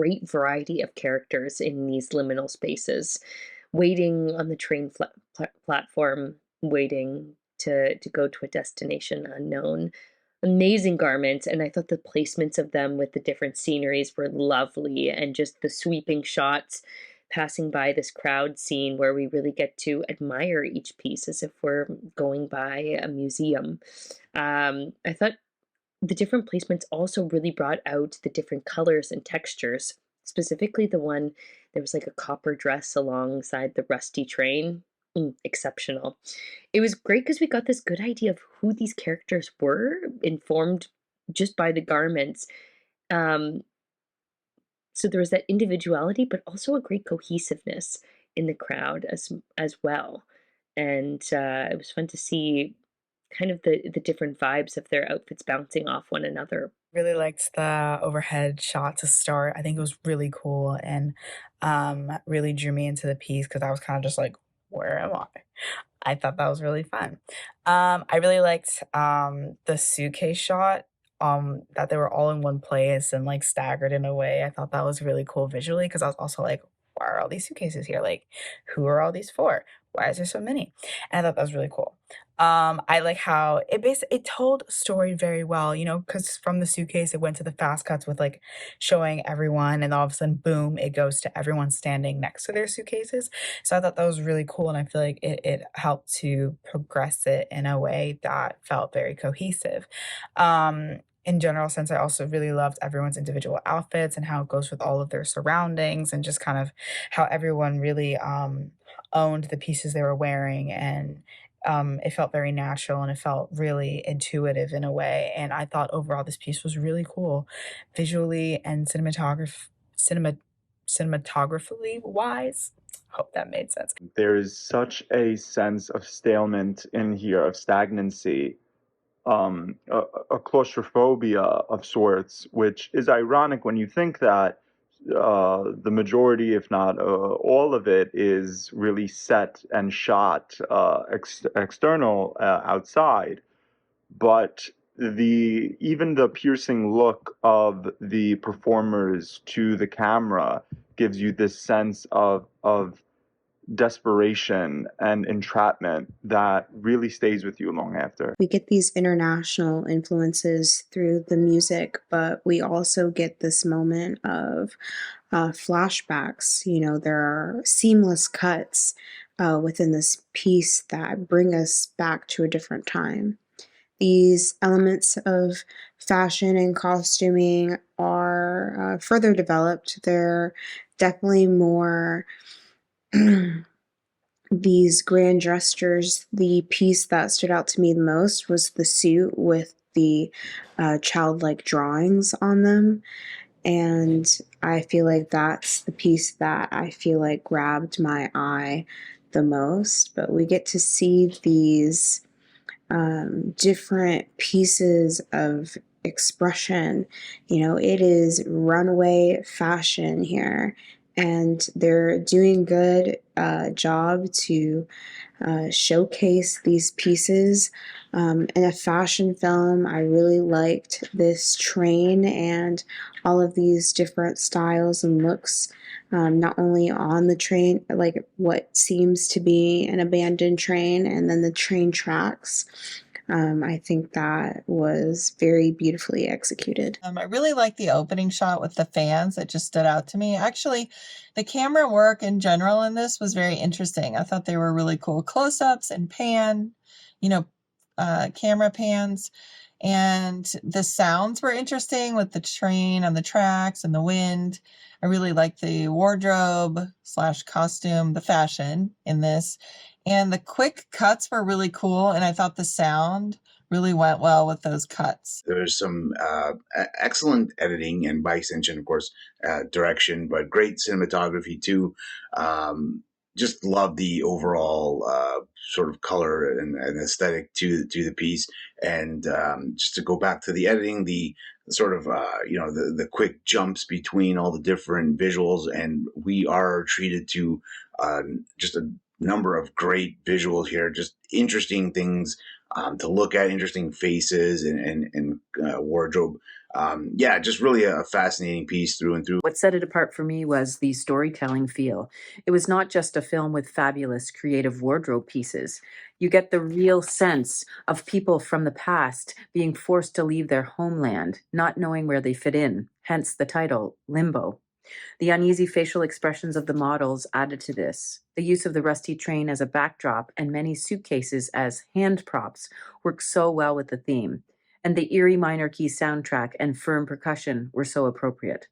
great variety of characters in these liminal spaces, waiting on the train platform, waiting to go to a destination unknown. Amazing garments, and I thought the placements of them with the different sceneries were lovely, and just the sweeping shots passing by this crowd scene where we really get to admire each piece as if we're going by a museum. I thought the different placements also really brought out the different colors and textures, specifically the one there was like a copper dress alongside the rusty train. Exceptional. It was great because we got this good idea of who these characters were, informed just by the garments. Um, so there was that individuality, but also a great cohesiveness in the crowd as well. And it was fun to see kind of the different vibes of their outfits bouncing off one another. Really liked the overhead shot to start. I think it was really cool and really drew me into the piece because I was kind of just like, where am I? I thought that was really fun. I really liked the suitcase shot. That they were all in one place and like staggered in a way. I thought that was really cool visually because I was also like, why are all these suitcases here? Like, who are all these for? Why is there so many? And I thought that was really cool. I like how it told a story very well, you know, because from the suitcase it went to the fast cuts with like showing everyone, and all of a sudden, boom, it goes to everyone standing next to their suitcases. So I thought that was really cool, and I feel like it helped to progress it in a way that felt very cohesive. In general sense, I also really loved everyone's individual outfits and how it goes with all of their surroundings, and just kind of how everyone really owned the pieces they were wearing, and it felt very natural and it felt really intuitive in a way. And I thought overall this piece was really cool, visually and cinematographically wise. Hope that made sense. There is such a sense of stalemate in here, of stagnancy, a claustrophobia of sorts, which is ironic when you think that the majority, if not all of it, is really set and shot external outside. But even the piercing look of the performers to the camera gives you this sense of desperation and entrapment that really stays with you long after. We get these international influences through the music, but we also get this moment of flashbacks. You know, there are seamless cuts within this piece that bring us back to a different time. These elements of fashion and costuming are further developed. They're definitely more these grand gestures. The piece that stood out to me the most was the suit with the childlike drawings on them. And I feel like that's the piece that I feel like grabbed my eye the most. But we get to see these different pieces of expression. You know, it is runway fashion here, and they're doing good job to showcase these pieces. In a fashion film, I really liked this train and all of these different styles and looks, not only on the train, like what seems to be an abandoned train, and then the train tracks. I think that was very beautifully executed. I really like the opening shot with the fans. It just stood out to me. Actually, the camera work in general in this was very interesting. I thought they were really cool close-ups and you know, camera pans. And the sounds were interesting with the train on the tracks and the wind. I really liked the wardrobe / costume, the fashion in this. And the quick cuts were really cool. And I thought the sound really went well with those cuts. There's some excellent editing and, by extension, of course, direction, but great cinematography too. Just love the overall sort of color and aesthetic to the piece. And just to go back to the editing, the sort of the quick jumps between all the different visuals, and we are treated to just a number of great visuals here, just interesting things to look at, interesting faces and wardrobe Yeah, just really a fascinating piece through and through. What set it apart for me was the storytelling feel. It was not just a film with fabulous creative wardrobe pieces. You get the real sense of people from the past being forced to leave their homeland, not knowing where they fit in, hence the title, Limbo. The uneasy facial expressions of the models added to this. The use of the rusty train as a backdrop and many suitcases as hand props worked so well with the theme. And the eerie minor key soundtrack and firm percussion were so appropriate.